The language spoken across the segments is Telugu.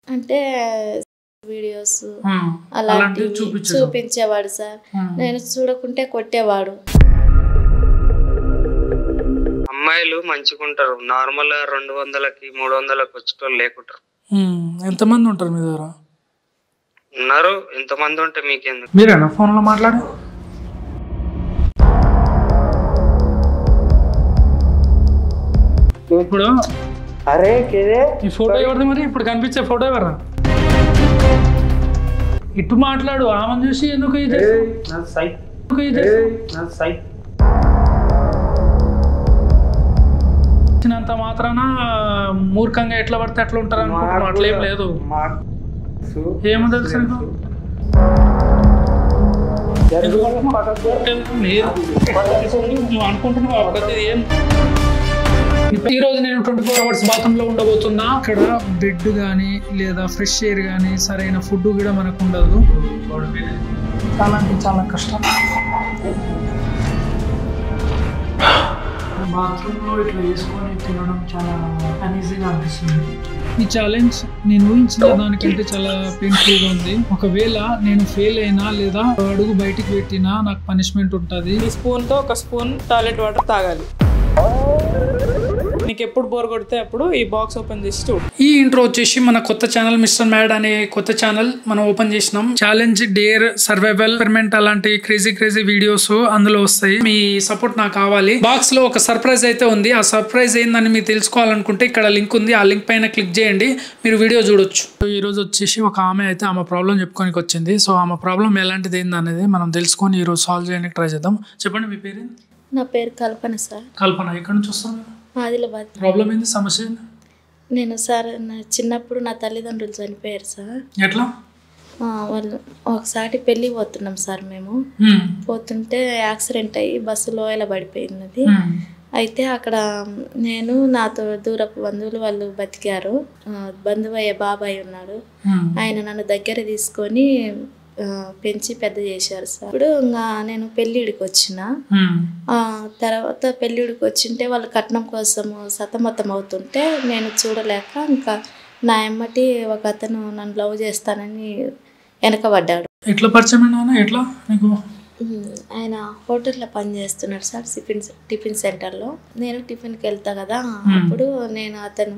అంటే వీడియోస్ అలాంటివి చూపించేవాడు సార్. నేను చూడకుంటే కొట్టేవాడు. అమ్మాయిలు మంచిగుంటారు, నార్మల్ 200కి 300కి వచ్చేటోళ్ళు లేకుంటారు. ఎంతమంది ఉంటారు మీ దగ్గర? ఉన్నారు, ఎంతమంది ఉంటే మీకెందుకు? మీరేనా ఫోన్ లో మాట్లాడు? ఇప్పుడు అరే ఈ ఫోటో ఎవరిది మరి? ఇప్పుడు కనిపించే ఫోటో ఎవరా? ఇటు మాట్లాడు, ఆమెను చూసి ఎందుకు ఇచ్చినంత మాత్రాన మూర్ఖంగా ఎట్లా పడితే అట్లా ఉంటారు అనుకుంటున్నాం. అట్లేం లేదు. ఏమో తెలుసు నువ్వు అనుకుంటున్నావు ప్రతిదీ. ఏం ఈ రోజు నేను 24 hours బాత్రూమ్ లో ఉండబోతున్నా. ఇక్కడ బెడ్ గానీ లేదా ఫ్రెష్ ఎయిర్ గానీ సరైన ఫుడ్ కూడా మనకు ఉండదు. చాలా అంటే చాలా కష్టం. బాత్రూమ్ లో ఇట్లా వేసుకొని తినడం చాలా అన్ఈజీగా అనిపిస్తుంది. ఈ ఛాలెంజ్ నేను ఊహించిన దానికంటే చాలా పెయిన్ఫుల్ గా ఉంది. ఒకవేళ నేను ఫెయిల్ అయినా లేదా అడుగు బయటికి పెట్టినా నాకు పనిష్మెంట్ ఉంటుంది. ఈ స్పూన్ తో ఒక స్పూన్ టాయిలెట్ వాటర్ తాగాలి. నీకు ఎప్పుడు బోర్ కొడితే అప్పుడు ఈ బాక్స్ ఓపెన్ చేసి చూడు. ఈ ఇంట్రో వచ్చేసి మన కొత్త ఛానల్ మిస్టర్ మ్యాడ్ అనే కొత్త ఛానల్ మనం ఓపెన్ చేసినాం. ఛాలెంజ్, డేర్, సర్వైవల్, ఎక్స్పెరిమెంట్ అలాంటి క్రేజీ వీడియోస్ అందులో వస్తాయి. మీ సపోర్ట్ నాకు కావాలి. బాక్స్ లో ఒక సర్ప్రైజ్ అయితే ఉంది. ఆ సర్ప్రైజ్ ఏందని మీరు తెలుసుకోవాలనుకుంటే ఇక్కడ లింక్ ఉంది. ఆ లింక్ పైన క్లిక్ చేయండి, మీరు వీడియో చూడొచ్చు. ఈ రోజు వచ్చేసి ఒక ఆమె అయితే ఆమె ప్రాబ్లం చెప్పుకోనికి వచ్చింది. సో ఆమె ప్రాబ్లం ఎలాంటిది ఏందనేది మనం తెలుసుకొని ఈ రోజు సాల్వ్ చేయడానికి ట్రై చేద్దాం. చెప్పండి, మీ పేరు? నా పేరు కల్పన సార్. కల్పన, ఎక్కడి నుంచి వస్తాను? ఆదిలాబాద్. ప్రాబ్లం ఏంది, సమస్య ఏంది? నేను సార్ చిన్నప్పుడు నా తల్లిదండ్రులు చనిపోయారు సార్. ఎట్లా? వాళ్ళు ఒకసారి పెళ్ళి పోతున్నాం సార్. మేము పోతుంటే యాక్సిడెంట్ అయ్యి బస్సులో ఇలా పడిపోయింది. అయితే అక్కడ నేను నాతో దూరపు బంధువులు వాళ్ళు బతికారు. బంధువు అయ్యే బాబాయ్ ఉన్నాడు, ఆయన నన్ను దగ్గర తీసుకొని పెంచి పెద్ద చేశారు సార్. ఇప్పుడు ఇంకా నేను పెళ్ళిడికి వచ్చిన తర్వాత పెళ్ళిడికి వచ్చింటే వాళ్ళు కట్నం కోసము సతమతం అవుతుంటే నేను చూడలేక ఇంకా నా ఎమ్మటి ఒక అతను నన్ను లవ్ చేస్తానని వెనకబడ్డాడు. ఎట్లా పరిచయం? ఎట్లా నీకు? ఆయన హోటల్లో పనిచేస్తున్నాడు సార్, టిఫిన్ సెంటర్లో. నేను టిఫిన్కి వెళ్తా కదా, అప్పుడు నేను అతను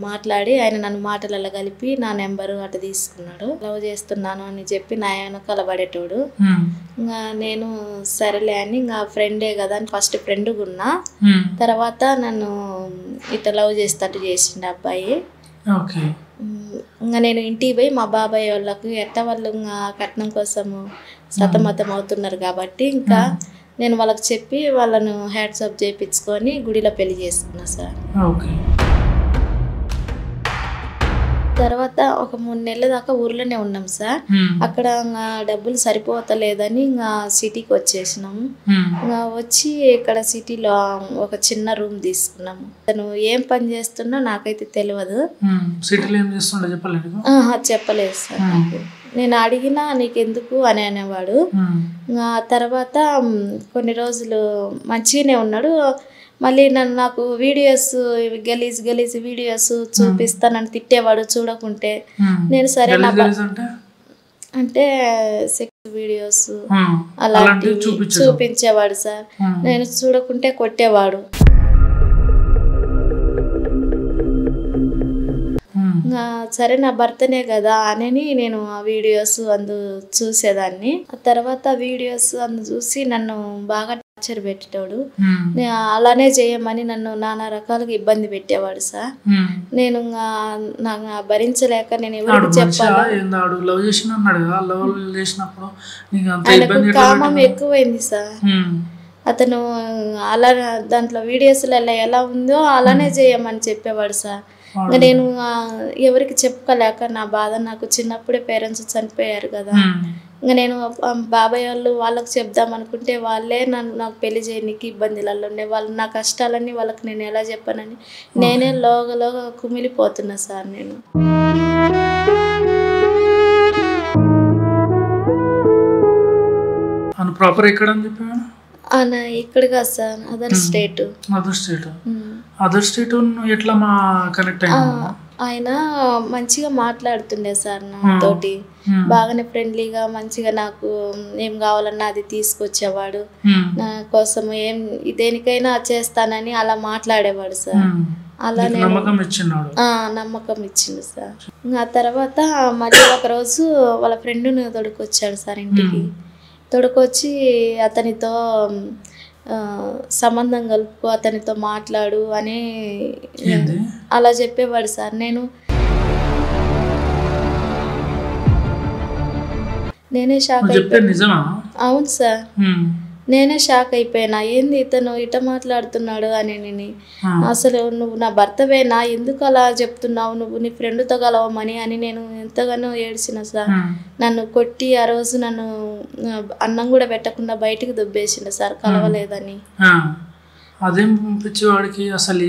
మాట్లాడి ఆయన నన్ను మాటలలో కలిపి నా నెంబరు అటు తీసుకున్నాడు. లవ్ చేస్తున్నాను అని చెప్పి నా వెనకాల పడేటోడు. ఇంకా నేను సరేలే అని ఇంకా ఫ్రెండే కదా అని ఫస్ట్ ఫ్రెండ్గా ఉన్నా. తర్వాత నన్ను ఇట్లా లవ్ చేస్తట్టు చేసిండు అబ్బాయి. ఇంకా నేను ఇంటికి పోయి మా బాబాయ్ వాళ్ళకు ఎట్లా వాళ్ళు ఇంకా కట్నం కోసము సతమతం అవుతున్నారు కాబట్టి ఇంకా నేను వాళ్ళకి చెప్పి వాళ్ళను హ్యాట్సాప్ చేయించుకొని గుడిలో పెళ్లి చేసుకున్నా సార్. తర్వాత ఒక 3 నెలల దాకా ఊర్లోనే ఉన్నాం సార్. అక్కడ డబ్బులు సరిపోతలేదని ఇంకా సిటీకి వచ్చేసినాము. ఇంకా వచ్చి ఇక్కడ సిటీలో ఒక చిన్న రూమ్ తీసుకున్నాము. తను ఏం పని చేస్తున్నా నాకైతే తెలియదు. చెప్పలేదు సార్. నేను అడిగినా నీకెందుకు అని అనేవాడు. తర్వాత కొన్ని రోజులు మంచిగానే ఉన్నాడు. మళ్ళీ నాకు వీడియోస్ గలీజ్ వీడియోస్ చూపిస్తానని తిట్టేవాడు చూడకుంటే. నేను సరే అంటే సెక్స్ వీడియోస్ అలాంటివి చూపించేవాడు సార్. నేను చూడకుంటే కొట్టేవాడు. సరే నా భర్తనే కదా అని నేను ఆ వీడియోస్ చూసేదాన్ని. ఆ తర్వాత వీడియోస్ చూసి నన్ను బాగా టార్చర్ పెట్టేవాడు. అలానే చేయమని నన్ను నానా రకాలుగా ఇబ్బంది పెట్టేవాడు సార్. నేను నాకు భరించలేక నేను ఎవరికి చెప్పాలి. ఆయనకు కామం ఎక్కువైంది సార్. అతను అలా దాంట్లో వీడియోస్లలో ఎలా ఉందో అలానే చేయమని చెప్పేవాడు సార్. ఇంకా నేను ఎవరికి చెప్పుకోలేక నా బాధ, నాకు చిన్నప్పుడే పేరెంట్స్ చనిపోయారు కదా, ఇంకా నేను బాబాయ్ వాళ్ళకి చెప్దాం అనుకుంటే వాళ్ళే నాకు పెళ్లి చేయడానికి ఇబ్బందులలో ఉండే వాళ్ళు. నా కష్టాలన్నీ వాళ్ళకి నేను ఎలా చెప్పానని నేనే లోగలోగా కుమిలిపోతున్నా సార్. నేను ప్రాపర్ ఎక్కడ అని చెప్పాను? ఇక్కడ కాదు sir, other state. Other state ఎట్లా మా కనెక్ట్ అయ్యింది? ఆయన మంచిగా మాట్లాడుతుండే సార్ నాతోటి, బాగానే ఫ్రెండ్లీగా మంచిగా నాకు ఏం కావాలన్నా అది తీసుకొచ్చేవాడు, నా కోసం ఏం దేనికైనా చేస్తానని అలా మాట్లాడేవాడు సార్. అలా నేను నమ్మకం ఇచ్చిండు సార్. ఆ తర్వాత మళ్ళీ ఒకరోజు వాళ్ళ ఫ్రెండ్ని తొడుకొచ్చాడు సార్ ఇంటికి. తొడుకొచ్చి అతనితో సంబంధం కలుపుకో, అతనితో మాట్లాడు అని అలా చెప్పేవాడు సార్. నేనే షాక్ అయిపోయాను. అవును సార్, నేనే షాక్ అయిపోయినా, ఏంది ఇతను ఇట మాట్లాడుతున్నాడు అని. అసలు నువ్వు నా భర్తవేనా, ఎందుకు అలా చెప్తున్నావు, నువ్వు నీ ఫ్రెండ్తో కలవమని అని నేను ఎంతగానో ఏడ్చిన సార్. నన్ను కొట్టి ఆ రోజు నన్ను అన్నం కూడా పెట్టకుండా బయటికి దుబ్బేసిండు సార్, కలవలేదని. అదేం పంపించేవాడికి అసలు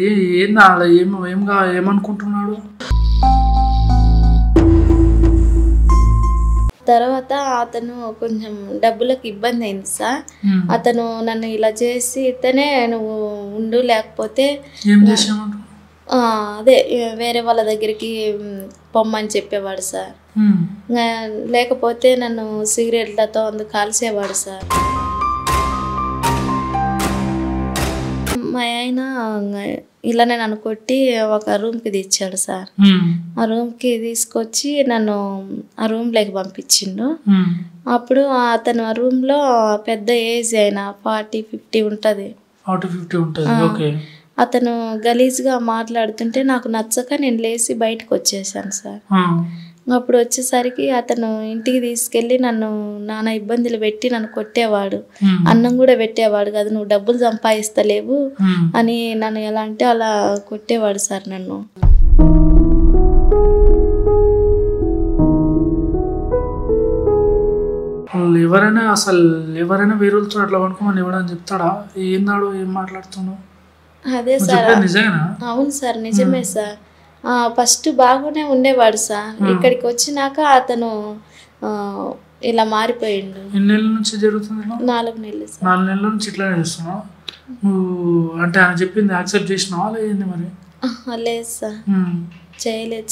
ఏమనుకుంటున్నాడు? తర్వాత అతను కొంచెం డబ్బులకు ఇబ్బంది అయింది సార్. అతను నన్ను ఇలా చేసి ఇతనే నువ్వు ఉండు, లేకపోతే అదే వేరే వాళ్ళ దగ్గరికి పొమ్మని చెప్పేవాడు సార్. లేకపోతే నన్ను సిగరెట్లతో అందుకు కాల్చేవాడు సార్. మా ఆయన ఇలానే నన్ను కొట్టి ఒక రూమ్కి తెచ్చాడు సార్. ఆ రూమ్కి తీసుకొచ్చి నన్ను ఆ రూమ్లోకి పంపించిండు. అప్పుడు అతను ఆ రూమ్లో పెద్ద ఏజ్ అయిన 40-50 ఉంటుంది. అతను గలీజ్గా మాట్లాడుతుంటే నాకు నచ్చక నేను లేచి బయటకు వచ్చేసాను సార్. అప్పుడు వచ్చేసరికి అతను ఇంటికి తీసుకెళ్ళి నన్ను నానా ఇబ్బందులు పెట్టి నన్ను కొట్టేవాడు, అన్నం కూడా పెట్టేవాడు కాదు, నువ్వు డబ్బులు సంపాదిస్తలేవు అని నన్ను ఎలా అంటే అలా కొట్టేవాడు సార్ నన్ను. ఎవరైనా వేరులతో అట్లా పనుకోమని ఇవ్వడం చెప్తాడా? ఏందాడు, ఏం మాట్లాడుతున్నావు? అదే సార్, అవును సార్, నిజమే సార్. ఫస్ట్ బాగానే ఉండేవాడు సార్. ఇక్కడికి వచ్చినాక అతను ఇలా మారిపోయిండు. ఎన్ని నెలల నుంచి జరుగుతుంది? 4 నెలలు సార్. 4 నెలల నుంచి ఇట్లానే చేస్తున్నావు నువ్వు? అంటే ఆయన చెప్పింది యాక్సెప్ట్ చేసినావా లేదండి? మరి లేదు సార్,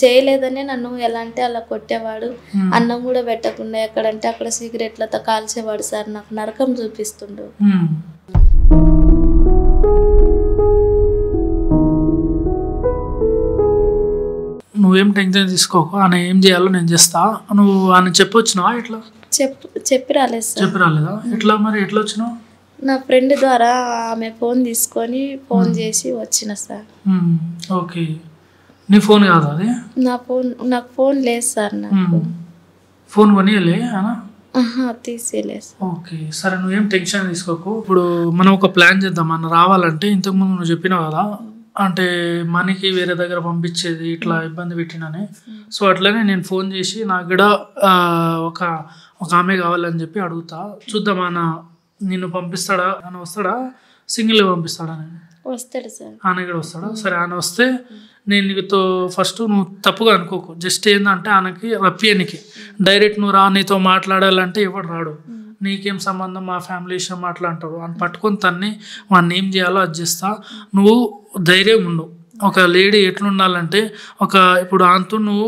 చేయలేదనే నన్ను ఎలా అంటే అలా కొట్టేవాడు. అన్నం కూడా పెట్టకుండా ఎక్కడంటే అక్కడ సిగరెట్లతో కాల్చేవాడు సార్. నాకు నరకం చూపిస్తుండు. నువ్వేం టెన్షన్ తీసుకోకు, ఆయన ఏం చేయాలో నేను చేస్తా. నువ్వు ఆయన చెప్పొచ్చినావా? ఇట్లా చెప్పి రాలేదు సార్. చెప్పి రాలేదా? ఎట్లా మరి ఎట్లా వచ్చినావు? నా ఫ్రెండ్ ద్వారా ఆమె ఫోన్ తీసుకొని ఫోన్ చేసి వచ్చిన సార్. ఓకే, నీ ఫోన్ కాదు అది? నాకు ఫోన్ లేదు సార్. నాకు ఫోన్ కొనియలే అనా? తీసేలేదు. ఓకే సరే, నువ్వేం టెన్షన్ తీసుకోకు. ఇప్పుడు మనం ఒక ప్లాన్ చేద్దాం. మనం రావాలంటే ఇంతకుముందు నువ్వు చెప్పినావు కదా, అంటే మనకి వేరే దగ్గర పంపించేది ఇట్లా ఇబ్బంది పెట్టినని. సో అట్లనే నేను ఫోన్ చేసి నాకు కూడా ఒక ఆమె కావాలని చెప్పి అడుగుతా. చూద్దాం ఆయన నిన్ను పంపిస్తాడా, ఆయన వస్తాడా, సింగిల్గా పంపిస్తాడా? నేను వస్తాడు సార్. ఆయన కూడా వస్తాడా? సరే, ఆయన వస్తే నేను నీతో ఫస్ట్ నువ్వు తప్పుగా అనుకోకు. జస్ట్ ఏంటంటే ఆయనకి రప్పియనికి డైరెక్ట్ నువ్వు రా, నీతో మాట్లాడాలంటే ఎవడు రాడు. నీకేం సంబంధం, మా ఫ్యామిలీ విషయం మాట్లాడతాడు అని పట్టుకొని తన్ని వాడిని ఏం చేయాలో అది చేస్తా. నువ్వు ధైర్యం ఉండు. ఒక లేడీ ఎట్లుండాలంటే ఇప్పుడు ఆంతో నువ్వు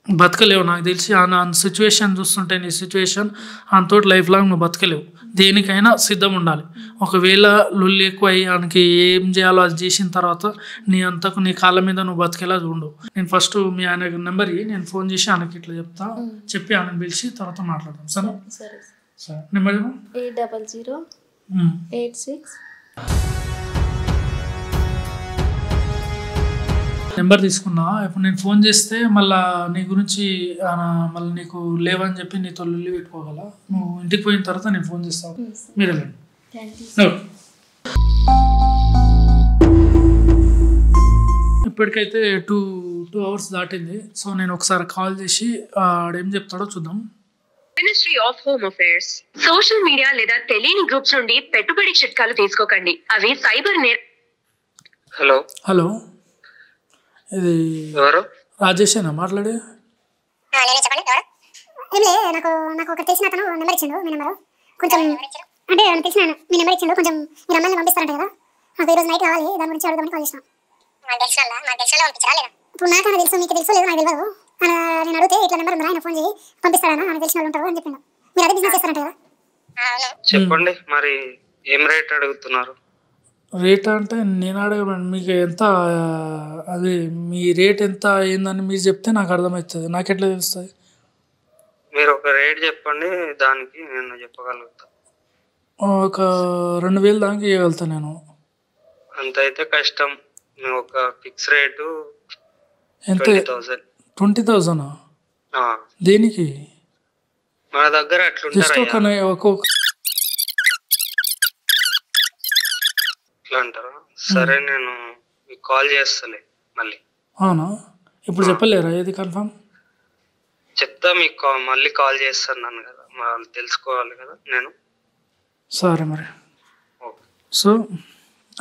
బతకలేవు. నాకు తెలిసి ఆ సిచ్యువేషన్ చూస్తుంటే నీ సిచ్యువేషన్ ఆంతో లైఫ్ లాంగ్ నువ్వు బతకలేవు. దేనికైనా సిద్ధం ఉండాలి. ఒకవేళ లొల్లి ఎక్కువ అయ్యి ఆయనకి ఏం చేయాలో అది చేసిన తర్వాత నీ అంతకు నీ కాళ్ళ మీద నువ్వు బతికేలా చూడు. నేను ఫస్ట్ మీ ఆయన నెంబర్ నేను ఫోన్ చేసి ఆయనకి ఇట్లా చెప్తా, చెప్పి ఆయనను పిలిచి తర్వాత మాట్లాడదాం. సరే సరే, నెంబర్ 800-86 నెంబర్ తీసుకున్నా. ఇప్పుడు నేను ఫోన్ చేస్తే మళ్ళీ నీ గురించి మళ్ళీ నీకు లేవని చెప్పి నీతో లొల్లి పెట్టుకోగల. నువ్వు ఇంటికి పోయిన తర్వాత నేను ఫోన్ చేస్తాను, మీరు వెళ్ళండి. ఇప్పటికైతే 2 hours దాటింది. సో నేను ఒకసారి కాల్ చేసి ఆడేం చెప్తాడో చూద్దాం. Ministry of home affairs. Social media లేదా తెలియని గ్రూప్స్ నుండి పెట్టుబడి చిట్కాలు తీసుకోకండి, అవి సైబర్ హలో హలో, ఇది ఎవరు? రాజేషేనా మాట్లాడే? నాకు ఒక తెలిసిన అతను నెంబర్ ఇచ్చిండు. మీ నెంబర్ కొంచెం అంటే తెలిసిన మీ నెంబర్ ఇచ్చిండు. కొంచెం మీరు అమ్మాయిని పంపిస్తారంట కదా, నాకు ఈరోజు నైట్ కావాలి, దాని గురించి అడుగుదామని కాల్ చేసిన. ఇప్పుడు నాకన్నా తెలుసు మీకు తెలుసు లేదు నాకు తెలియదు అని నేను అడిగితే ఇట్లా నెంబర్ ఉందా ఆయన ఫోన్ చేసి పంపిస్తాడన్నా అని తెలిసిన వాళ్ళు ఉంటారు అని చెప్పిండు. మీరు అదే బిజినెస్ చేస్తారంట కదా? చెప్పండి మరి ఏం రేట్ అడుగుతున్నారు? రేట్ అంటే నేను అడగను, మీకు ఎంత అది మీ రేట్ ఎంత అయిందని మీరు చెప్తే నాకు అర్థమవుతుంది. నాకు ఎట్లా తెలుస్తుంది? మీరు ఒక రేట్ చెప్పండి, దానికి నేను చెప్పగలుగుతా. ఒక 2000 దాకా ఇవ్వగలుగుతాను నేను. అంత అయితే కష్టం. మేము ఒక ఫిక్స్ రేటు ఎంత? 20,000. 20,000? దేనికి? మన దగ్గర జస్ట్ అట్లుంటారు ఒక్కొక్క అట్లా అంటారా? సరే నేను మీకు కాల్ చేస్తలే మళ్ళీ. అవునా? ఇప్పుడు చెప్పలేరా ఏది కన్ఫర్మ్? చెప్తా మీకు మళ్ళీ కాల్ చేస్తాను కదా, వాళ్ళు తెలుసుకోవాలి కదా నేను. సరే మరి. ఓకే. సో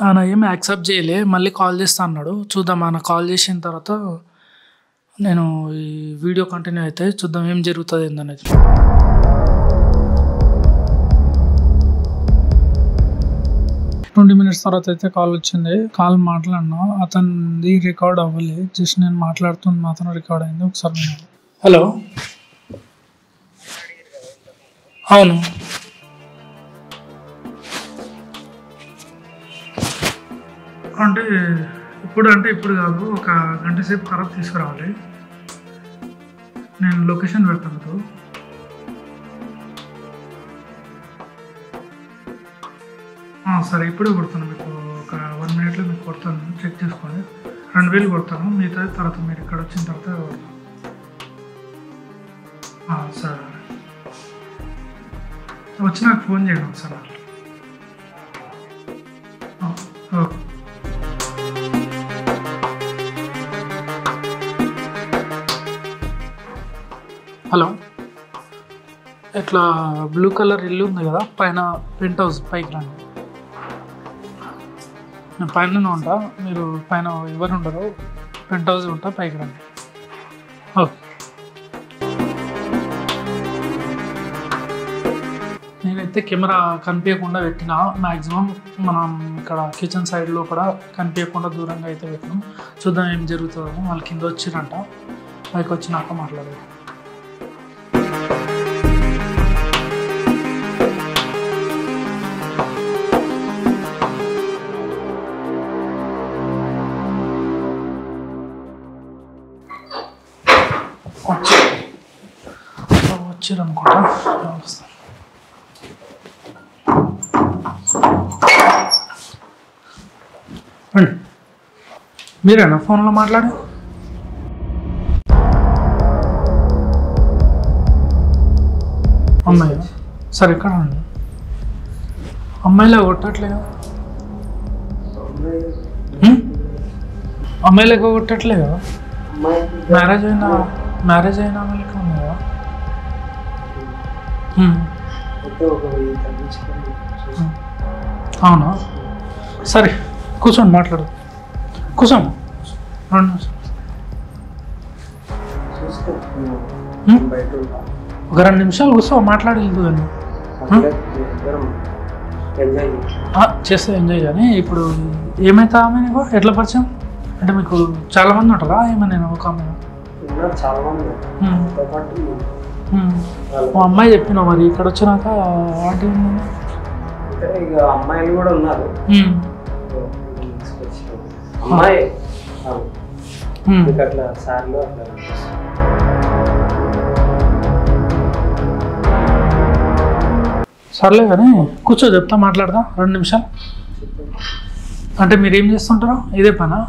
ఆయన ఏమి యాక్సెప్ట్ చేయలే, మళ్ళీ కాల్ చేస్తా అన్నాడు. చూద్దాం, ఆయన కాల్ చేసిన తర్వాత నేను ఈ వీడియో కంటిన్యూ అయితే చూద్దాం ఏం జరుగుతుంది ఏందనేది. ట్వంటీ మినిట్స్ తర్వాత అయితే కాల్ వచ్చింది. కాల్ మాట్లాడినా, అతనిది రికార్డ్ అవ్వలేదు, జస్ట్ నేను మాట్లాడుతుంది మాత్రం రికార్డ్ అయింది. ఒకసారి హలో. అవును, అంటే ఇప్పుడు కాదు, ఒక గంట సేపు తర్వాత తీసుకురావాలి. నేను లొకేషన్ పెడతాను. సరే, ఇప్పుడే కొడతాను మీకు, ఒక 1 minute మీకు కొడతాను, చెక్ చేసుకోండి. 2000 కొడతాను, మిగతా తర్వాత మీరు ఇక్కడ వచ్చిన తర్వాత కొడతాను. సరే, వచ్చి నాకు ఫోన్ చేయండి ఒకసారి. ఓకే. హలో, ఇట్లా బ్లూ కలర్ ఇల్లు ఉంది కదా, పైన పెంట్ హౌస్, పైకి రండి. నేను పైన ఉంటా, మీరు పైన ఎవరు ఉండరు, పెంట్ హౌస్ ఉంటా, పైకి రండి. ఓకే. నేనైతే కెమెరా కనిపించకుండా పెట్టిన, మ్యాక్సిమం మనం ఇక్కడ కిచెన్ సైడ్లో కూడా కనిపించకుండా దూరంగా అయితే పెట్టినాం. చూద్దాం ఏం జరుగుతుందో. వాళ్ళు కింద వచ్చిరంట, పైకి వచ్చినాక మాట్లాడదాం. వచ్చారనుకుంటా. మీరేనా ఫోన్లో మాట్లాడే? అమ్మాయి? సరే, ఎక్కడ అండి? అమ్మాయిలే కొట్టట్లేదు, అమ్మాయిలే కొట్టట్లేదు కదా? మ్యారేజ్ అయినా వాళ్ళకి ఉంది కదా? అవునా? సరే, కూర్చోండి, మాట్లాడు. కూర్చోండి, 2 నిమిషాలు. ఒక 2 నిమిషాలు కూర్చో, మాట్లాడి వెళ్తూ కానీ చేస్తే ఎంజాయ్. కానీ ఇప్పుడు ఏమైతే ఆమె నీకు ఎట్లా పరిచయం? అంటే మీకు చాలా మంది ఉంటారా ఏమైనా? నేను ఒక అమ్మాయి, మా అమ్మాయి చెప్పినా, మరి ఇక్కడ వచ్చినాక ఆంటీ అమ్మాయిలు కూడా ఉన్నారు. అమ్మాయి అట్లా సార్లు అట్లా సర్లే కానీ కూర్చో, చెప్తా, మాట్లాడదాం 2 నిమిషాలు. అంటే మీరు ఏం చేస్తుంటారు? ఇదే పనా?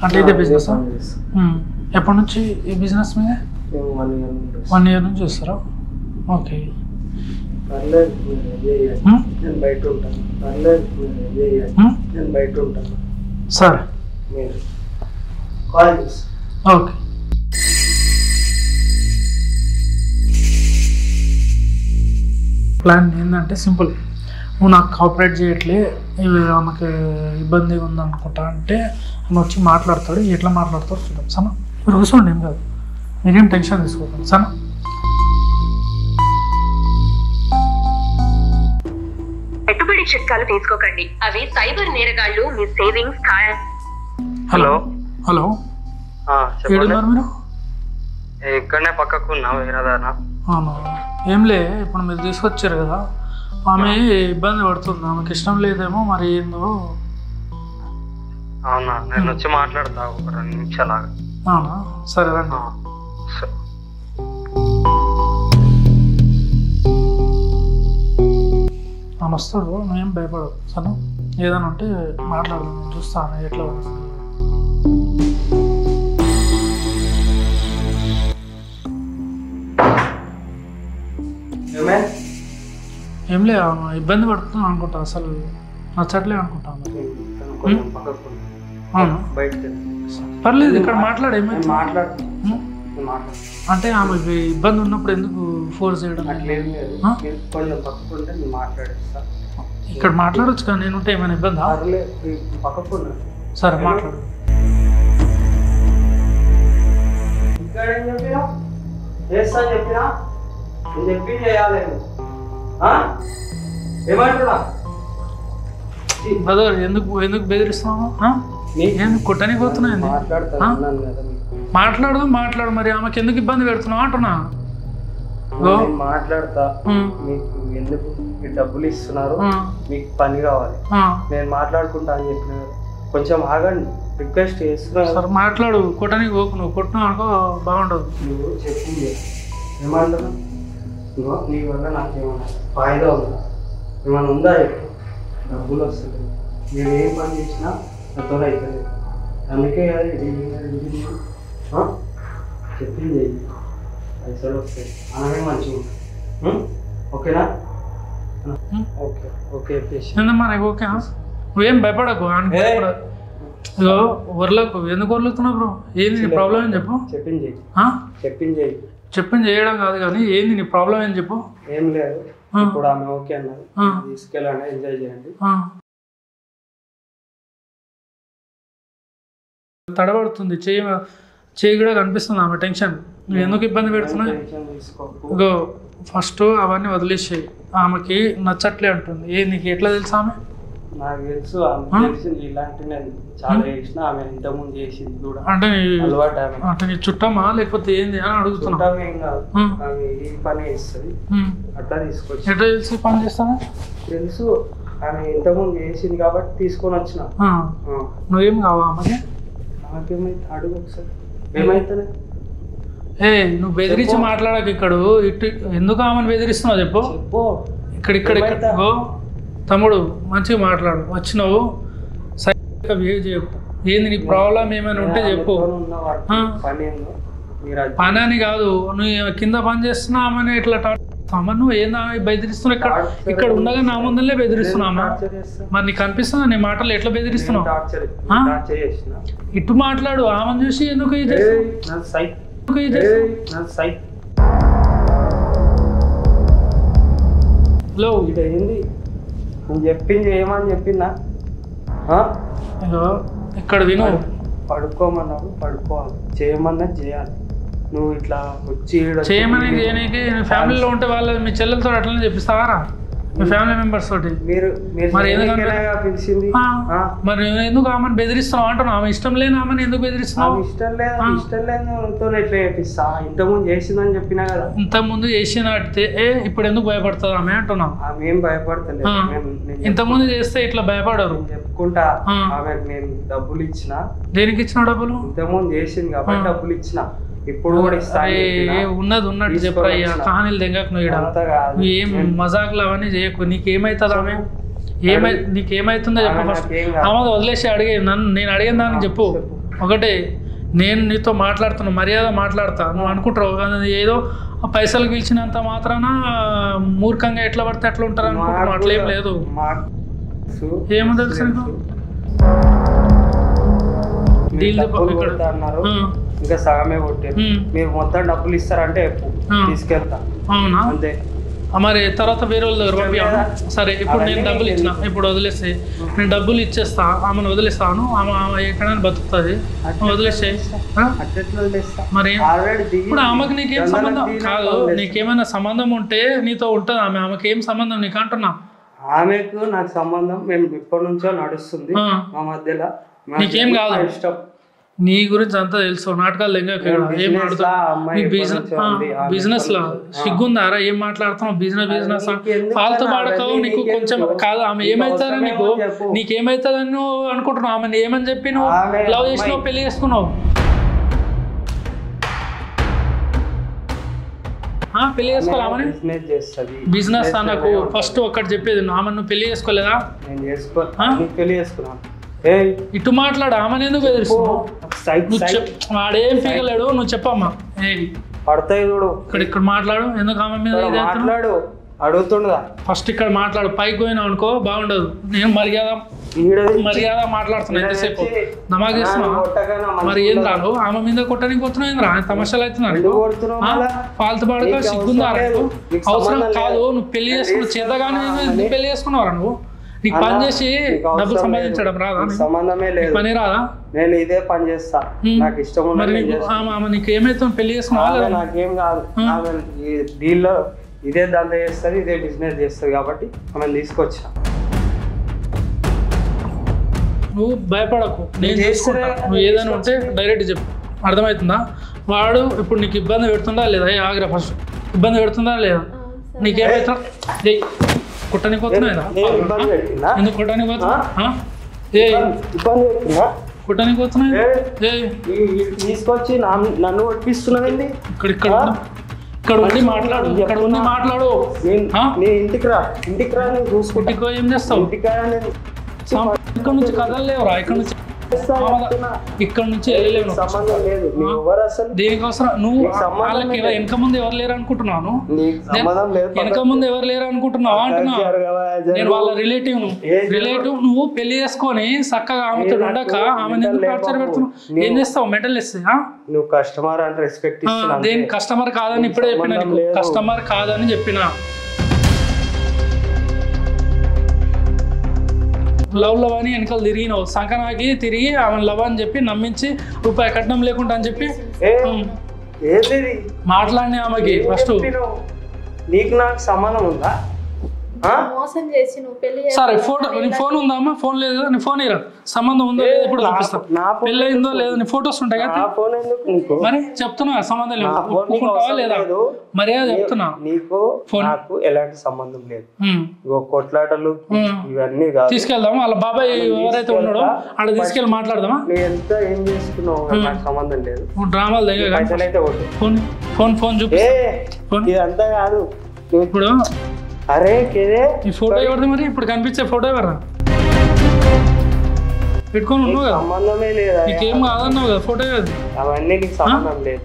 అంటే ఇదే బిజినెస్? ఎప్పటి నుంచి ఈ బిజినెస్ మీద? 1 year నుంచి చేస్తారా? ఓకే. సరే, ఓకే. ప్లాన్ ఏంటంటే సింపుల్. నువ్వు నాకు కోఆపరేట్ చేయట్లే, ఆమెకు ఇబ్బందిగా ఉందనుకుంటా అంటే ఆమె వచ్చి మాట్లాడతాడు. ఎట్లా మాట్లాడతాడు చూద్దాం. సనా, మీరు కూర్చోండి, ఏం కాదు, మీరేం టెన్షన్ తీసుకోకండి. సనా, పెట్టుబడి చిట్కాలు తీసుకోకండి, అవి సైబర్ నేరగాళ్లు మీ సేవింగ్స్ హలో. హలో, చెప్పండి. ఏడున్నారు మీరు? ఇక్కడనే పక్కకు ఉన్నా వేరే దానా. అవును, ఏంలే ఇప్పుడు మీరు తీసుకొచ్చారు కదా, ఆమె ఇబ్బంది పడుతుంది, ఆమెకి ఇష్టం లేదేమో మరి ఏందో. అవునా, నేను వచ్చి మాట్లాడతా ఒక 2 నిమిషాలు. అవునా, సరే రండి. ఆమె వస్తాడు, నువ్వేం భయపడవు సరే, ఏదైనా ఉంటే మాట్లాడదాం, నేను చూస్తాను ఎట్లా. ఏం లే, ఇబ్బంది పడుతున్నాను అనుకుంటా, అసలు నచ్చట్లే అనుకుంటాను. అవును, పర్లేదు, ఇక్కడ మాట్లాడేమే అంటే ఆమె ఇబ్బంది ఉన్నప్పుడు ఎందుకు ఫోర్స్ చేయడం? ఇక్కడ మాట్లాడొచ్చు కదా, నేను ఉంటే ఏమైనా ఇబ్బందా? సరే మాట్లాడు. బ్రదర్, ఎందుకు బెదిరిస్తున్నావు? ఎందుకు కొట్టడానికి పోతున్నాయి? మాట్లాడు మరి, ఆమెకి ఎందుకు ఇబ్బంది పెడుతున్నావు అంటున్నా. మాట్లాడతా, మీకు ఎందుకు డబ్బులు ఇస్తున్నారు, మీకు పని కావాలి, నేను మాట్లాడుకుంటా అని చెప్పిన, కొంచెం ఆగండి, రిక్వెస్ట్ చేస్తున్నా. సరే మాట్లాడు, కొట్టడానికి పోకు, నువ్వు కొట్టినావు అనుకో బాగుండదు. నువ్వు చెప్పింది ఏమంటున్నా, నీ వల్ల నాకేమన్నా ఫాయిదా ఉందా, ఏమన్నా ఉందా? డబ్బులు వస్తుంది, నేను ఏం పని చేసినా నాతో అవుతుంది, అందుకే చెప్పింది పైసలు వస్తాయి, అలాగే మంచిగా ఉంటుంది. ఓకేనా? ఓకే ఓకే మనకి ఓకే, నువ్వేం భయపడకు. ఇగో వర్లకు ఎందుకు వర్లుతున్నావు బ్రో? ఏంది నీ ప్రాబ్లం అని చెప్పు. చెప్పింది చేయడం కాదు కానీ ఏంది నీ ప్రాబ్లం అని చెప్పు. ఏం లేదు, ఇప్పుడు ఆమె ఓకే అన్నది, తీసుకెళ్ళండి, ఎంజాయ్ చేయండి. తడబడుతుంది, చేయి కూడా కనిపిస్తుంది ఆమె టెన్షన్. నువ్వు ఎందుకు ఇబ్బంది పెడుతున్నావు? ఇగో ఫస్ట్ అవన్నీ వదిలేసాయి, ఆమెకి నచ్చట్లే అంటుంది. నీకు ఎట్లా తెలుసు? ఆమె నాకు తెలుసు, ఇలాంటి నేను చాలా చేసిన, ఆమె ఇంతకుముందు చేసింది కూడా. అంటే నీ చుట్టమా లేకపోతే ఏంది అని అడుగుతున్నా. ఏం కాదు, ఆమె ఈ పని చేస్తుంది, అట్లా తీసుకొచ్చి. ఎట్లా తెలుసు పని చేస్తాను? తెలుసు, ఆమె ఇంతకుముందు చేసింది కాబట్టి తీసుకొని వచ్చిన. నువ్వేం కావా ఆమెకి? నాకేమైతే అడుగు ఒకసారి, ఏమైతే నువ్వు బెదిరించి మాట్లాడక. ఇక్కడ ఇటు ఎందుకు ఆమెను బెదిరిస్తున్నావు చెప్పు. ఇక్కడ తమ్ముడు మంచిగా మాట్లాడు. వచ్చినావు సరిగ్గా బిహేవ్ చేయకు. ఏంది నీ ప్రాబ్లం ఏమైనా ఉంటే చెప్పు. పని అని కాదు, నువ్వు కింద పని చేస్తున్నావు ఆమెను ఇట్లా నువ్వు ఏందా బెదిరిస్తున్నావు? ఇక్కడ ఉండగా నా ముందరలే బెదిరిస్తున్నామా? మరి నీకు అనిపిస్తుందా నీ మాటలు ఎట్లా బెదిరిస్తున్నావు? ఇటు మాట్లాడు, ఆమెను చూసి ఎందుకు ఇది ఏంది చెప్పింది, ఏమని చెప్పిందా? ఇక్కడ విను, పడుకోమన్నావు పడుకోవాలి, చేయమన్నది చేయాలి. నువ్వు ఇట్లా వచ్చి చేయమని చేయడానికి ఫ్యామిలీలో ఉంటే వాళ్ళ మీ చెల్లెలతో అట్లనే చెప్పిస్తావారా? మీ ఫ్యామిలీ మెంబర్స్ తోటి మరి పిలిచింది, మరి ఎందుకు ఆమెను బెదిరిస్తున్నావు అంటున్నావు? ఆమె ఇష్టం లేని ఆమెను ఎందుకు బెదిరిస్తున్నావు? ఇష్టం లేదు ఎట్లా చేపిస్తా, ఇంతకుముందు చేసిందని చెప్పినా కదా. ఇంతకుముందు చేసినట్టే ఇప్పుడు ఎందుకు భయపడుతుంది ఆమె అంటున్నావు? ఆమె ఏం భయపడతలేదు, ఇంతకుముందు చేస్తే ఇట్లా భయపడరు. చెప్పుకుంటా, ఆమె నేను డబ్బులు ఇచ్చిన. దేనికి ఇచ్చిన డబ్బులు? ఇంతకుముందు చేసింది కాబట్టి డబ్బులు ఇచ్చిన, ఇప్పుడు కూడా ఉన్నది ఉన్నట్టు చెప్పయ్యా, కహానీలు దెంగకు. నువ్వు ఏం మజాకులు అవన్నీ చేయకు. నీకేమైతుంది ఆమె? నీకేమైతుందో చెప్పు ఫస్ట్. ఆమె వదిలేసి అడిగే నేను అడిగిన దానికి చెప్పు. ఒకటే, నేను నీతో మాట్లాడుతున్నా, మర్యాద మాట్లాడతా. నువ్వు అనుకుంటావు ఏదో పైసలు పిలిచినంత మాత్రాన మూర్ఖంగా ఎట్లా పడితే అట్లా ఉంటారు అనుకుంటున్నావు. అట్లేం లేదు. ఏమో తెలుసు ఇంకా సగమే కొట్టారు. మీరు మొత్తం డబ్బులు ఇస్తారంటే తీసుకెళ్తా. అవునా? అంతే. మరి తర్వాత వేరే వాళ్ళ దగ్గర పంపించాను. సరే, ఇప్పుడు నేను డబ్బులు ఇచ్చిన, ఇప్పుడు వదిలేస్తే నేను డబ్బులు ఇచ్చేస్తా, ఆమెను వదిలేస్తాను. ఆమె ఎక్కడైనా బతుకుతుంది, వదిలేస్తే. మరి ఇప్పుడు ఆమెకు నీకేం సంబంధం? కాదు, నీకేమైనా సంబంధం ఉంటే నీతో ఉంటుంది ఆమె. ఆమెకి ఏం సంబంధం నీకు అంటున్నా? ఆమెకు నాకు సంబంధం మేము ఇప్పటి నుంచో నడుస్తుంది మా మధ్యలో. నీకేం కాదు, ఇష్టం నీ గురించి అంతా తెలుసు, నాటకాలు ఏం బిజినెస్ లా సిగ్గుందారా? ఏం మాట్లాడుతున్నావు? బిజినెస్ ఫాల్తూ పాడకావు. నీకు కొంచెం కాదు, ఆమె ఏమైతుందని నీకేమైతుందని నువ్వు అనుకుంటున్నావు? ఆమె ఏమని చెప్పి నువ్వు లవ్ చేసినావు, పెళ్లి చేసుకున్నావు? పెళ్లి చేసుకోవాలని బిజినెస్ నాకు ఫస్ట్ ఒక్కటి చెప్పేది, ఆమె నువ్వు పెళ్లి చేసుకోలేదా? ఇటు మాట్లాడు, ఆమెను ఎందుకు ఎదురుస్తున్నావు? వాడేం పీకలేడు, నువ్వు చెప్పమ్మా. పడతాయి చూడు, ఇక్కడ మాట్లాడు. ఎందుకు ఆమె మీద మాట్లాడు, అడుగుతుండదా? ఫస్ట్ ఇక్కడ మాట్లాడు. పైకి పోయినావు అనుకో బాగుండదు. నేను మర్యాద మాట్లాడుతున్నా, ఎంతసేపు నమాగేస్తున్నావు. మరి ఏం రాను? ఆమె మీద కొట్టడానికి పోతున్నావు, ఏం రా తమాషాలు అవుతున్నారు. ఫాల్తు పాడక సిగ్గుందా? అవసరం కాదు. నువ్వు పెళ్లి చేసుకున్నావు, చేతగానే పెళ్లి చేసుకున్నావురా నువ్వు? నీకు పని చేసి డబ్బులు సంపాదించడం రాదా? సంబంధమే లేదు, పని రాదా? నేను ఇదే పని చేస్తా, నాకు ఇష్టం. మరి నీకు ఏమైతుంది? పెళ్లి చేసుకున్నావా? నాకేం కాదు, డీల్లో ఇదే దందా చేస్తుంది, ఇదే బిజినెస్ చేస్తుంది కాబట్టి ఆమె తీసుకొచ్చా. నువ్వు భయపడకు, నేను చేసుకుంటా. నువ్వు ఏదైనా ఉంటే డైరెక్ట్ చెప్పు, అర్థమవుతుందా? వాడు ఇప్పుడు నీకు ఇబ్బంది పెడుతుందా లేదా? ఆగ్రా ఫస్ట్ ఇబ్బంది పెడుతుందా లేదా? నీకేమవుతా? కుట్టనికి పోతున్నాయి ఎందుకు కుట్టనికి పోతున్నా? కుట్టనికి పోతున్నాయి తీసుకొచ్చి నన్ను ఒప్పిస్తున్నానండి. ఇక్కడ ఉండి మాట్లాడు, ఇక్కడ ఉండి మాట్లాడు. ఇంటికి రా, నేను చూసుకుంటా. ఏం చేస్తావు? ఇక్కడ నుంచి కదలలేవురా, ఇక్కడ నుంచి వెళ్ళలేవు. దేనికోసం నువ్వు? వాళ్ళకి వెనక ముందు ఎవరు లేరు అనుకుంటున్నాను? వెనక ముందు ఎవరు లేరు అనుకుంటున్నావా అంటున్నా? నేను వాళ్ళ రిలేటివ్ నువ్వు పెళ్లి చేసుకొని చక్కగా ఆమెతో ఉండక ఆమె టార్చర్ పెడుతున్నావు. ఏం చేస్తావు? మెటల్ ఇస్తా నువ్వు కస్టమర్ అని రెస్పెక్ట్. దేని కస్టమర్ కాదని ఇప్పుడే చెప్పిన, కస్టమర్ కాదని చెప్పిన. లవ్ అని వెనకాల తిరిగినావు, సంకనాకి తిరిగి ఆమె లవ్ అని చెప్పి నమ్మించి రూపాయి కట్నం లేకుండా అని చెప్పి మాట్లాడిన ఆమెకి. ఫస్ట్ నీకు నాకు సంబంధం ఉందా? మోసం చేసి నువ్వు పెళ్లి సరే ఫోటో, నీ ఫోన్ ఉందా అమ్మా? ఫోన్ లేదు, నీ ఫోన్ ఇరా. సంబంధం ఉందో లేదో ఇప్పుడు చూపిస్తా. పెళ్ళి అయిందో లేదో నీ ఫొటోస్ ఉంటాయి కదా, మరి చెప్తున్నా సంబంధం లేదు. ఒప్పుకుంటావా లేదా? మర్యాద చెప్తున్నా. నీకు నాకు ఎలాంటి సంబంధం లేదు. కొట్లాటలు ఇవన్నీ తీసుకెళ్దాం. వాళ్ళ బాబాయ్ ఎవరైతే ఉన్నాడో ఆడ తీసుకెళ్ళి మాట్లాడదామా? నువ్వు ఎంత ఏం చేసుకున్నావు, నాకు సంబంధం లేదు. డ్రామాలు అయితే ఫోన్ ఫోన్ ఫోన్ చూపి. ఇదంతా కాదు ఇప్పుడు. అరే ఈ ఫోటో ఎవరిది మరి? ఇప్పుడు కనిపించే ఫోటో ఎవరా? పెట్టుకొని ఉన్నావు కదా, సంబంధమే లేదా? నీకేం కాదన్నావు కదా, ఫోటో కాదు. అవన్నీ నీకు సంబంధం లేదు.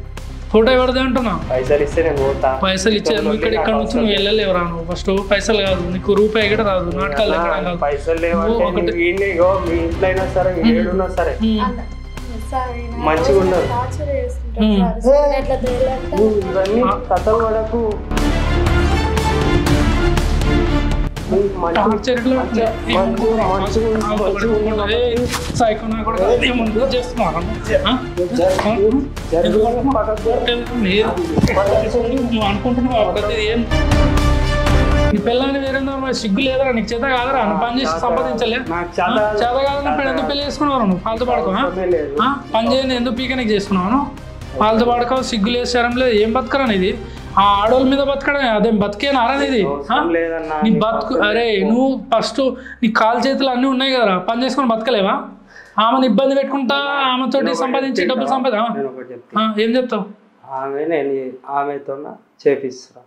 ఫోటో ఎవరిది అంటున్నా? పైసలు ఇస్తే నేను పోతా. పైసలు ఇచ్చే నువ్వు ఇక్కడ నుంచి నువ్వు వెళ్ళలేవురా. నువ్వు ఫస్ట్ పైసలు కాదు, నీకు రూపాయి కూడా రాదు. నాటకాలు ఎక్కడం కాదు. పైసలు లేవంటే మీ ఇంట్లో అయినా సరే, ఏడున్నా సరే మంచిగా ఉండదు. ఇవన్నీ కథలు పడకు. అనుకుంటున్నావు ఏం? నీ పిల్లల్ని వేరే సిగ్గు లేదరా? నీకు చేత కాదరా? పని చేసి సంపాదించలే? చేత కాదన్నప్పుడు ఎందుకు పెళ్లి చేసుకున్నావు? నువ్వు ఫాల్తు పడకు. పని చేయని ఎందుకు పీకనికి చేసుకున్నావు? ఫాల్తు పడక సిగ్గు లేదు, శరం లేదు. ఏం బతకరా ఇది? ఆ ఆడోళ్ళ మీద బతకడం అదేం బతికేనా అనేది? నీ బతుకు. అరే నువ్వు ఫస్ట్ నీ కాలు చేతులు అన్నీ ఉన్నాయి కదరా, పని చేసుకొని బతకలేవా? ఆమెను ఇబ్బంది పెట్టుకుంటా ఆమెతోటి సంపాదించి డబ్బులు సంపాదా? ఏం చెప్తావు? ఆమెతో చేపిస్తా.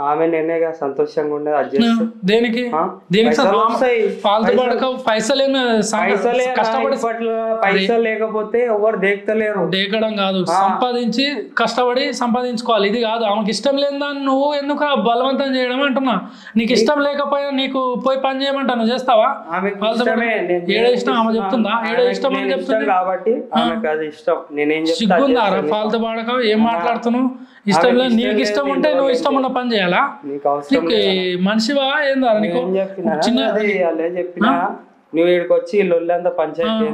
ఆమె నేనేగా సంతోషంగా ఉండేది. అది చేస్తా. దేనికి ఫాల్తు పడక పైసలు కష్టపడి పైసలు లేకపోతే ఎవరు దేకలేరు. దేకడం కాదు, సంపాదించి కష్టపడి సంపాదించుకోవాలి. ఇది కాదు. ఆమెకి ఇష్టం లేని దాన్ని నువ్వు ఎందుకు బలవంతం చేయడం అంటున్నా. నీకు ఇష్టం లేకపోయినా నీకు పోయి పని చేయమంటా, నువ్వు చేస్తావా? ఏడే ఇష్టం ఆమె చెప్తుందా? ఏడే ఇష్టం అని చెప్తుంది కాబట్టి సిగ్గుందారా? ఫాల్తు పడక ఏం మాట్లాడుతున్నావు? ఇష్టం లేదు. నీకు ఇష్టం ఉంటే నువ్వు ఇష్టం ఉన్న పని చేయాలా? నీకు మనిషివా ఏందా? నీకు చిన్న చెప్పినా నువ్వు ఇక్కడికి వచ్చి లొల్లి అంతా పంచాయతీ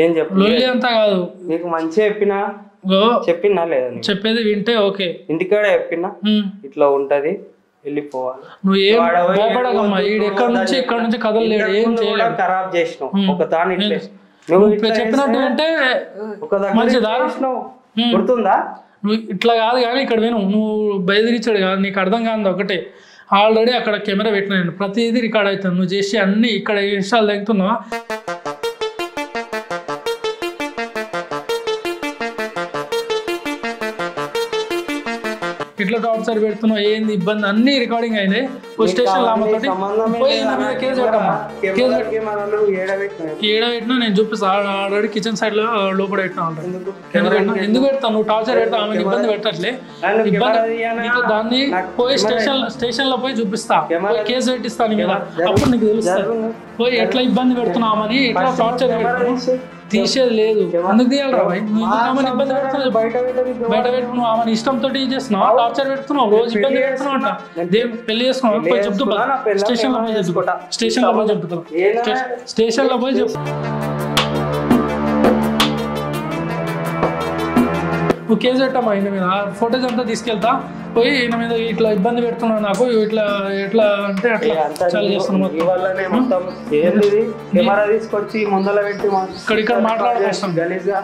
ఏం చెప్పు. లొల్లి అంతా కాదు, నీకు మంచిగా చెప్పినా లేదా? చెప్పేది వింటే ఓకే. ఇంటికాడ చెప్పినా ఇట్లా ఉంటది, వెళ్ళిపోవాలి. నువ్వు ఏం భయపడకమ్మా. ఇక్కడ నుంచి కదలలేడు, ఏం చేయలేదు. ఖరాబ్ చేసినావు ఒక దాని. నువ్వు చెప్పినట్టు అంటే ఒక దగ్గర మంచిదా? గుర్తుందా? నువ్వు ఇట్లా కాదు కానీ ఇక్కడ విను, నువ్వు బయలుదేరించాడు కాదు, నీకు అర్థం కాదు ఒకటే. ఆల్రెడీ అక్కడ కెమెరా పెట్టినా నేను, ప్రతిదీ రికార్డ్ అవుతుంది. నువ్వు చేసి అన్ని ఇక్కడ ఇన్స్టాల్ తెగుతున్నావా? ఇట్లా టార్చర్ పెడుతున్నావు, ఏంది ఇబ్బంది, అన్ని రికార్డింగ్ అయినాయి. స్టేషన్ లామతోటి పోయి కేసు పెట్టమ్మా. కేసు ఏడబెట్టినా నేను చూపిస్తా. ఆల్రెడీ కిచెన్ సైడ్ లో లోపల పెట్టినా. ఎందుకు పెడతావు నువ్వు? టార్చర్ పెడతావు, ఆమెకు ఇబ్బంది పెట్టట్లే. ఇబ్బంది దాన్ని పోయి స్టేషన్ లో పోయి చూపిస్తా, కేసు పెట్టిస్తాను కదా, అప్పుడు నీకు తెలుస్తుంది. పోయి ఎట్లా ఇబ్బంది పెడుతున్నామని, ఎట్లా టార్చర్ పెడుతున్నావు. తీసేది లేదు, ఎందుకు తీయాలి రా? నువ్వు ఆమెను ఇబ్బంది పెడుతున్నావు, బయట పెట్టు. నువ్వు ఆమెను ఇష్టంతో చేస్తున్నావు, టార్చర్ పెడుతున్నావు, రోజు ఇబ్బంది పెడుతున్నావు అంట. పెళ్లి చేసుకున్నావు, పోయి చెప్తూ స్టేషన్ లో పోయి చెప్తా. స్టేషన్ లో పోయి చెప్తాను, స్టేషన్ లో పోయి చెప్పు. నువ్వు కేసు పెట్టమ్మా ఈయన మీద. ఫోటోస్ అంతా తీసుకెళ్తా, పోయి ఈయన మీద ఇట్లా ఇబ్బంది పెడుతున్నావు, నాకు ఇట్లా ఎట్లా అంటే అట్లా చాలా చేస్తున్నాను. తీసుకొచ్చి ముందర పెట్టి ఇక్కడ మాట్లాడేస్తాం గలీజ్గా.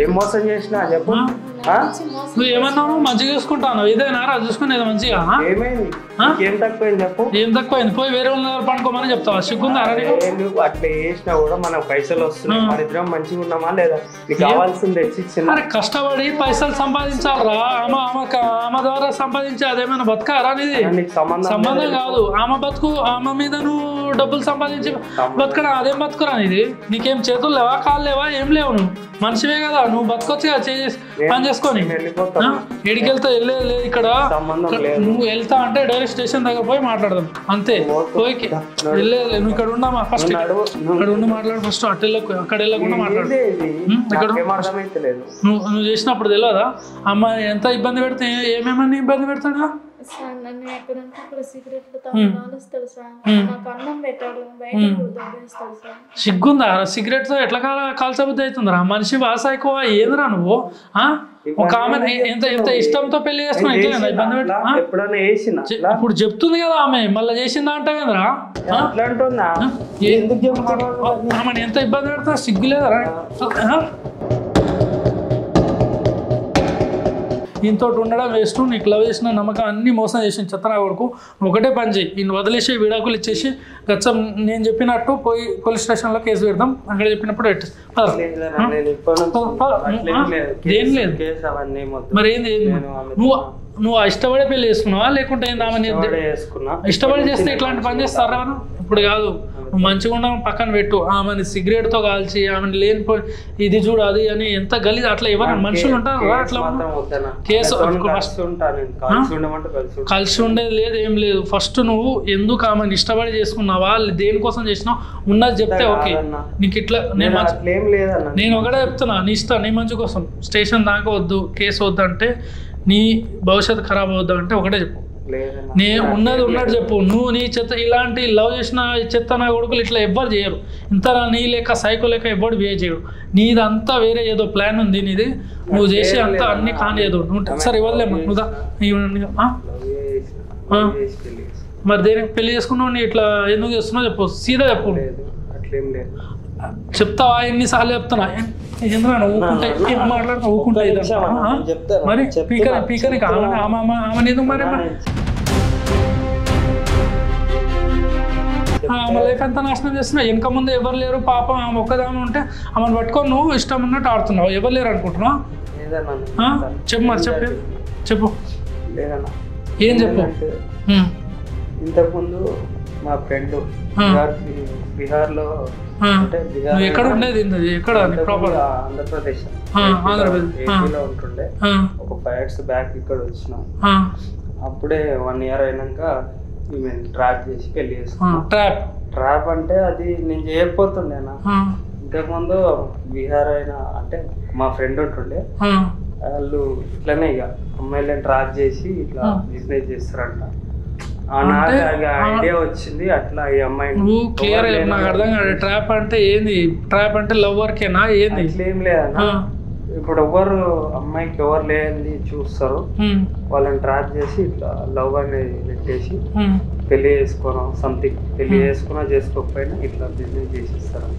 ఏం మోసం చేసినా చెప్పు. నువ్వు ఏమన్నావు? మంచిగా చూసుకుంటాను, ఇదేనా రా చూసుకునేది మంచిగా? ఏం తక్కువైంది చెప్పు. ఏం తక్కువైంది? పోయి వేరే వాళ్ళ పడుకోమని చెప్తావా? సిగ్గుందా? అట్లా చేసినా కూడా మనకు పైసలు వస్తున్నాయి, మన ఇద్దరం మంచిగా ఉన్నామా లేదా? నీకు కావాల్సింది తెచ్చి అరే కష్టపడి పైసలు సంపాదించాలరా. ఆమె ద్వారా సంపాదించి అదేమైనా బతకారా? అనేది సంబంధం కాదు. ఆమె బతుకు, ఆమె మీద నువ్వు డబ్బులు సంపాదించి బతకడా? అదేం బతుకురా? ఇది నీకేం చేతులు లేవా, కాళ్ళు లేవా, ఏం లేవు? నువ్వు మనిషివే కదా, నువ్వు బతకొచ్చి పని చేసుకొని. ఎడికి వెళ్తా వెళ్ళలేదు ఇక్కడ. నువ్వు వెళ్తా అంటే డైరెక్ట్ స్టేషన్ దగ్గర పోయి మాట్లాడదాం అంతే. పోయి వెళ్ళలేదు, నువ్వు ఇక్కడ ఉండమా? ఫస్ట్ ఇక్కడ ఉండి మాట్లాడు. ఫస్ట్ అక్కడ వెళ్ళకుండా మాట్లాడు. ఇక్కడ నువ్వు చేసినప్పుడు తెలియదా అమ్మాయి ఎంత ఇబ్బంది పెడితే? ఏమేమని ఇబ్బంది పెడతాడా? సార్ నన్ను ఎక్కడంటే అక్కడ సిగరెట్లు కాలుస్తాడు సార్, నాకు అన్నం పెట్టాడు, బయట దొబ్బేస్తాడు సార్. సిగ్గుందా? సిగరెట్ తో ఎట్లా కాల్చబుద్ధి అవుతుందిరా? మనిషి వాస ఎక్కువ ఏందిరా నువ్వు? ఒక ఆమె ఎంత ఇష్టంతో పెళ్లి చేసుకుని ఎట్లా ఇబ్బంది పెట్టి? ఇప్పుడు చెప్తుంది కదా ఆమె, మళ్ళీ చేసిందా అంటే కదరా? ఆమె ఎంత ఇబ్బంది పెడతా? సిగ్గు లేదరా? దీంతో ఉండడం వేస్ట్. నీకు లవ్ చేసిన నమ్మకం అన్ని మోసం చేసిన చెత్తనా కొడుకు. ఒకటే పని చేయి, ఈయన వదిలేసి విడాకులు ఇచ్చేసి గచ్చం నేను చెప్పినట్టు పోయి పోలీస్ స్టేషన్లో కేసు పెడదాం. అక్కడ చెప్పినప్పుడు ఏం లేదు. మరి ఏంది? నువ్వు ఇష్టపడే పెళ్లి చేసుకున్నావా లేకుంటే ఇష్టపడి చేస్తే ఇట్లాంటి పని చేస్తారా? ఇప్పుడు కాదు, నువ్వు మంచిగా ఉండడం పక్కన పెట్టు. ఆమెను సిగరెట్తో కాల్చి ఆమెను లేనిపోయి ఇది చూడు అది అని ఎంత గలీజ్. అట్లా ఎవరైనా మనుషులు ఉంటారు అట్లా? కేసు కలిసి ఉండేది లేదు, ఏం లేదు. ఫస్ట్ నువ్వు ఎందుకు ఆమెను ఇష్టపడి చేసుకున్నావా, దేనికోసం చేసినావు ఉన్నది చెప్తే ఓకే. నీకు ఇట్లా నేను ఒకటే చెప్తున్నా, నీ ఇష్టం, నీ మంచి కోసం. స్టేషన్ దాకా వద్దు, కేసు వద్దు అంటే, నీ భవిష్యత్తు ఖరాబ్ అవుద్దా అంటే ఒకటే చెప్పు. నేను ఉన్నది ఉన్నట్టు చెప్పు. నువ్వు నీ చెత్త ఇలాంటి లవ్ చేసిన చెత్త నా కొడుకులు ఇట్లా ఎవ్వరు చేయరు. ఇంత నీ లేక సైకో లేక ఎవ్వరు బిహేవ్ చేయడు. నీదంతా వేరే ఏదో ప్లాన్ ఉంది నీది. నువ్వు చేసే అంతా అన్ని కాని ఏదో నువ్వు సరే ఇవ్వలేము. నువ్వు మరి దేనికి పెళ్లి చేసుకున్నావు? నీ ఇట్లా ఎందుకు చేస్తున్నావు చెప్పు, సీదా చెప్పు. చెప్తావా? ఎన్నిసార్లు చెప్తున్నా? ఎందుకు ఊకుంటే మాట్లాడుతా ఊకుంటా? మరి పీకని ఆమె ఎందుకు? మరి ఆమె లైఫ్ అంతా నాశనం చేస్తున్నావు. వెనక ముందు ఎవరు లేరు పాపం. ఆమె ఒక్కదామె ఉంటే ఆమెను పట్టుకొని నువ్వు ఇష్టం ఉన్నట్టు ఆడుతున్నావు. ఎవరు లేరు అనుకుంటున్నావు? చెప్పు మరి, చెప్పు ఏం చెప్పు. ఇంతకుముందు మా ఫ్రెండ్ బీహార్లో ఎక్కడ ఉండేది? ఎక్కడ? ఆంధ్రప్రదేశ్ లో ఉంటుండే. ఒక 5 years బ్యాక్ ఇక్కడ వచ్చినాం. అప్పుడే 1 year అయినాక మేము ట్రాప్ చేసి పెళ్లి చేసుకున్నాం. ట్రాప్ అంటే అది నేను చేయకపోతుండేనా. ఇంతకుముందు బీహార్ అయినా అంటే మా ఫ్రెండ్ ఉంటుండే, వాళ్ళు ఇట్లనే ఇక అమ్మాయిలను ట్రాప్ చేసి ఇట్లా బిజినెస్ చేస్తారంట. ఐడియా వచ్చింది అట్లా ఈ అమ్మాయి. నువ్వు క్లియర్ నాకు అర్థం కాదు. ట్రాప్ అంటే ఏంది? ట్రాప్ అంటే లవ్ వర్కేనా ఏంది? ఏం లేదన్నా, ఇప్పుడు ఎవరు అమ్మాయికి ఎవరు లేని చూస్తారు, వాళ్ళని ట్రాప్ చేసి ఇట్లా లవ్ అనేది పెట్టేసి పెళ్లి చేసుకోవడం సంథింగ్, పెళ్లి చేసుకున్నా చేసుకోకపోయినా ఇట్లా బిజినెస్ చేసిస్తారు.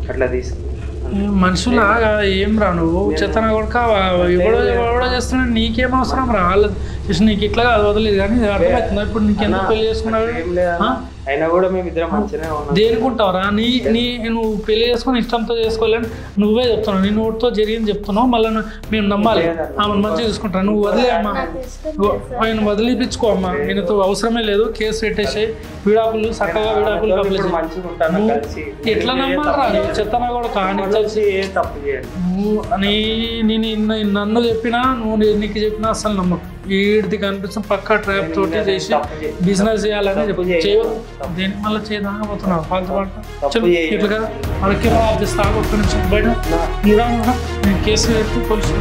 అట్లా తీసుకుని మనుషులాగా ఏం రా నువ్వు చెత్తన కొడుక ఎవడో చేస్తున్నాడు, నీకేం అవసరం రా? వాళ్ళు చేసి నీకు ఇట్లా కాదు వదలేదు కానీ అర్థమవుతుందా ఇప్పుడు నీకెందుకు పెళ్లి చేసుకున్నావు? అయినా కూడా మేము ఇద్దరం మంచిగానే ఉన్నాం. దేనికుంటావురా? నువ్వు పెళ్లి చేసుకుని ఇష్టంతో చేసుకోలేని నువ్వే చెప్తున్నావు, నీ నోటితో జరిగింది చెప్తున్నావు. మళ్ళీ మేము నమ్మాలి ఆమెను మంచిగా చూసుకుంటా. నువ్వు వదిలే అమ్మా, ఆయన వదిలిపించుకో అమ్మా, నేనుతో అవసరమే లేదు, కేసు పెట్టేసి విడాకులు చక్కగా విడాకులు కంప్లీట్. ఎట్లా నమ్మాలరా? నువ్వు చెత్తనా కూడా కానీ నన్ను చెప్పినా నువ్వు నీకు చెప్పినా అసలు నమ్మకు. వీడిది కనిపిస్తుంది పక్కా ట్రాప్ తోటి చేసి బిజినెస్ చేయాలని చేయవు. దేనికి మళ్ళీ చేయదాకా పోతున్నావు ఫాల్తు పాట చెప్పు. ఇట్లా కదా వాళ్ళకి ఆఫీస్ తాగు ఒక్క నిమిషం బయట నేను కేసు పెట్టి పోలీసు